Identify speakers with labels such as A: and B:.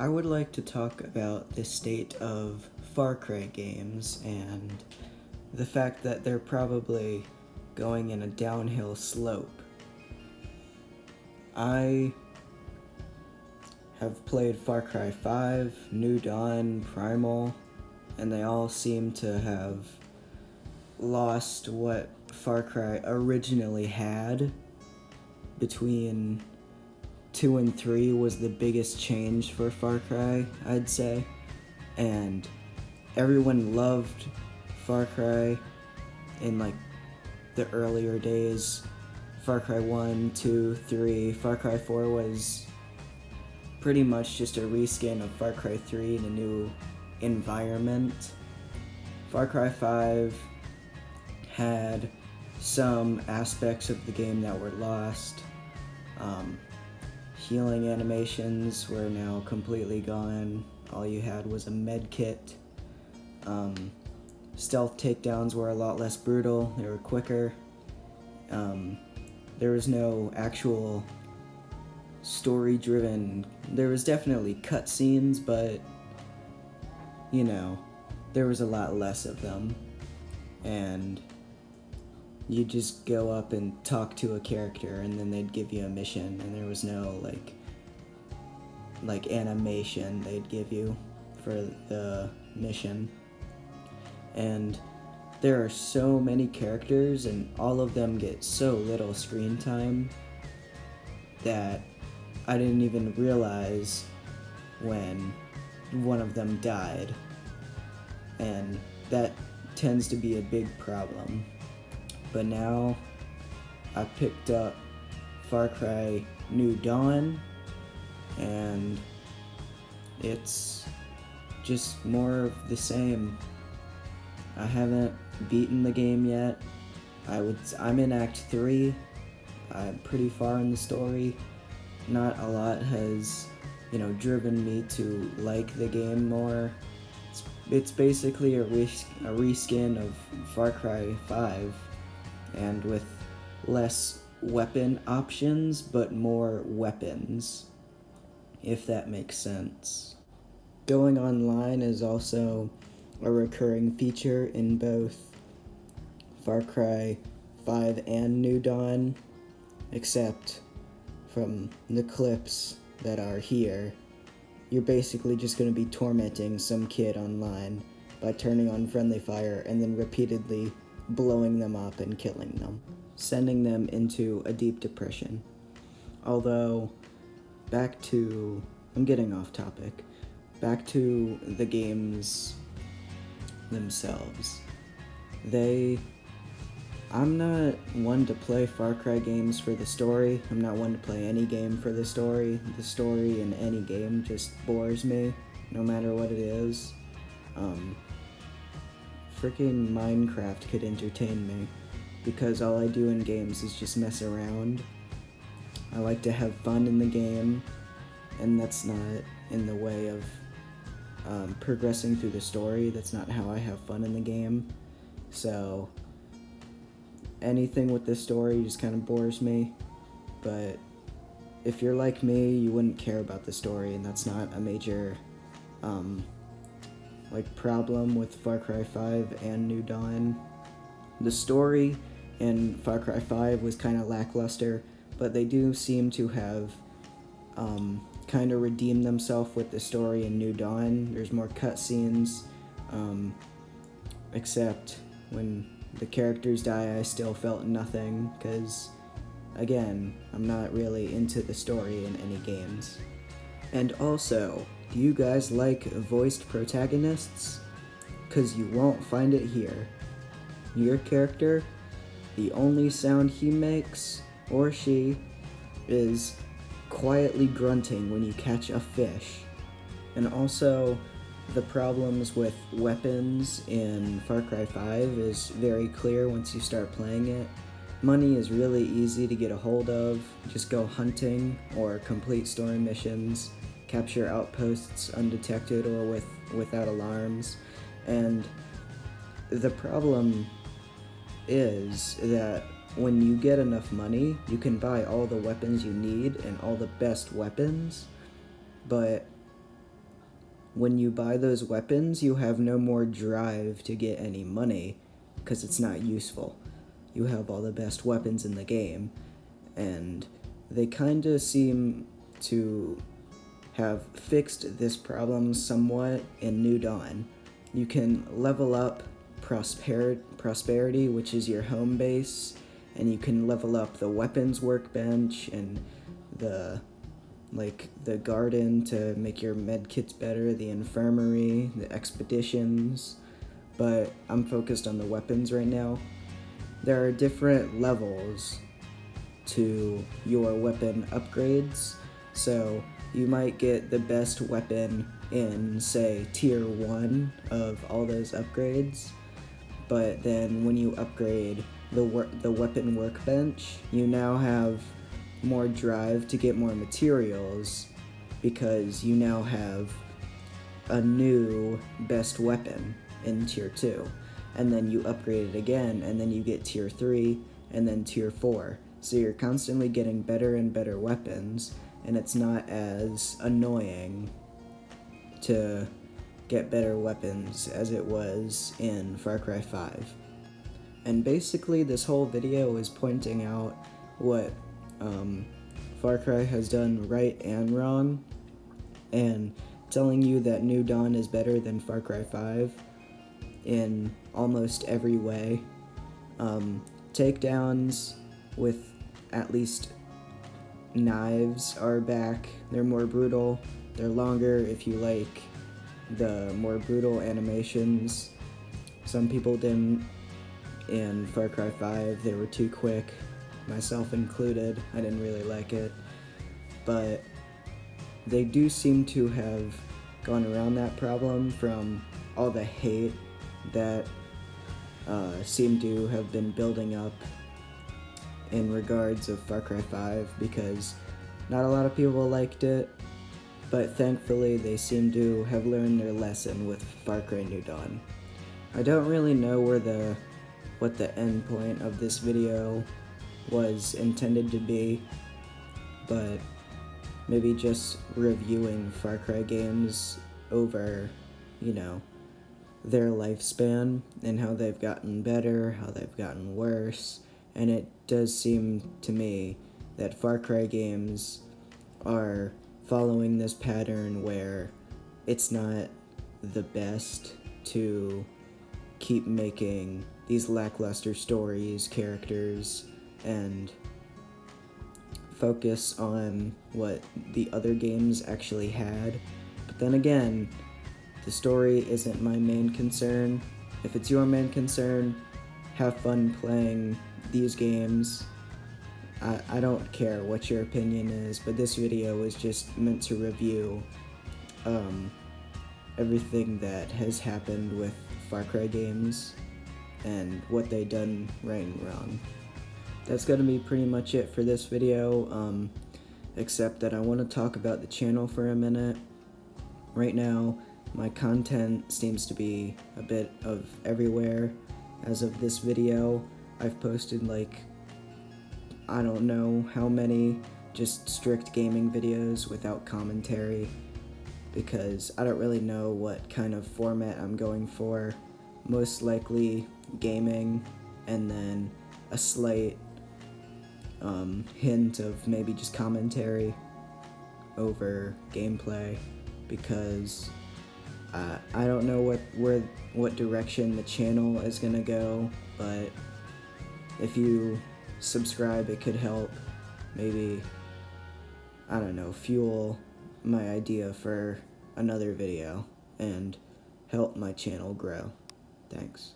A: I would like to talk about the state of Far Cry games and the fact that they're probably going in a downhill slope. I have played Far Cry 5, New Dawn, Primal, and they all seem to have lost what Far Cry originally had. Between 2 and 3 was the biggest change for Far Cry, I'd say. And everyone loved Far Cry in like the earlier days. Far Cry 1, 2, 3. Far Cry 4 was pretty much just a reskin of Far Cry 3 in a new environment. Far Cry 5 had some aspects of the game that were lost. Healing animations were now completely gone. All you had was a med kit. Stealth takedowns were a lot less brutal. They were quicker. There was no actual story-driven... There was definitely cutscenes, but, you know, there was a lot less of them. And you just go up and talk to a character, and then they'd give you a mission, and there was no, like animation they'd give you for the mission. And there are so many characters, and all of them get so little screen time that I didn't even realize when one of them died. And that tends to be a big problem. But now I picked up Far Cry New Dawn, and it's just more of the same. I haven't beaten the game yet. I'm in Act 3. I'm pretty far in the story. Not a lot has, driven me to like the game more. It's basically a reskin of Far Cry 5, and with less weapon options, but more weapons, if that makes sense. Going online is also a recurring feature in both Far Cry 5 and New Dawn, except from the clips that are here, you're basically just going to be tormenting some kid online by turning on friendly fire and then repeatedly blowing them up and killing them, sending them into a deep depression. Although, I'm getting off topic. Back to the games themselves. I'm not one to play Far Cry games for the story. I'm not one to play any game for the story. The story in any game just bores me, no matter what it is. Freaking Minecraft could entertain me, because all I do in games is just mess around. I like to have fun in the game, and that's not in the way of progressing through the story. That's not how I have fun in the game. So anything with the story just kind of bores me. But if you're like me, you wouldn't care about the story, and that's not a major problem with Far Cry 5 and New Dawn. The story in Far Cry 5 was kind of lackluster, but they do seem to have kind of redeemed themselves with the story in New Dawn. There's more cutscenes, except when the characters die, I still felt nothing, because, again, I'm not really into the story in any games. And also, do you guys like voiced protagonists? Because you won't find it here. Your character, the only sound he makes, or she, is quietly grunting when you catch a fish. And also, the problems with weapons in Far Cry 5 is very clear once you start playing it. Money is really easy to get a hold of. Just go hunting or complete story missions, capture outposts undetected or without alarms. And the problem is that when you get enough money, you can buy all the weapons you need and all the best weapons, but when you buy those weapons, you have no more drive to get any money because it's not useful. You have all the best weapons in the game, and they kind of seem to have fixed this problem somewhat in New Dawn. You can level up Prosperity, which is your home base, and you can level up the weapons workbench and the garden to make your med kits better, the infirmary, the expeditions, but I'm focused on the weapons right now. There are different levels to your weapon upgrades, so you might get the best weapon in, say, tier 1 of all those upgrades, but then when you upgrade the weapon workbench, you now have more drive to get more materials because you now have a new best weapon in tier 2, and then you upgrade it again, and then you get tier 3 and then tier 4. So you're constantly getting better and better weapons, and it's not as annoying to get better weapons as it was in Far Cry 5. And basically this whole video is pointing out what Far Cry has done right and wrong, and telling you that New Dawn is better than Far Cry 5 in almost every way. Takedowns with at least knives are back. They're more brutal. They're longer if you like the more brutal animations. Some people didn't in Far Cry 5. They were too quick, myself included. I didn't really like it. But they do seem to have gone around that problem from all the hate that seemed to have been building up in regards of Far Cry 5, because not a lot of people liked it, but thankfully they seem to have learned their lesson with Far Cry New Dawn. I don't really know what the end point of this video was intended to be, but maybe just reviewing Far Cry games over, their lifespan and how they've gotten better, how they've gotten worse. And it does seem to me that Far Cry games are following this pattern where it's not the best to keep making these lackluster stories, characters, and focus on what the other games actually had. But then again, the story isn't my main concern. If it's your main concern, have fun playing these games. I don't care what your opinion is, but this video is just meant to review everything that has happened with Far Cry games and what they done right and wrong. That's gonna be pretty much it for this video, except that I want to talk about the channel for a minute. Right now, my content seems to be a bit of everywhere. As of this video, I've posted I don't know how many just strict gaming videos without commentary, because I don't really know what kind of format I'm going for. Most likely gaming, and then a slight hint of maybe just commentary over gameplay, because I don't know what direction the channel is gonna go, but if you subscribe, it could help maybe, I don't know, fuel my idea for another video and help my channel grow. Thanks.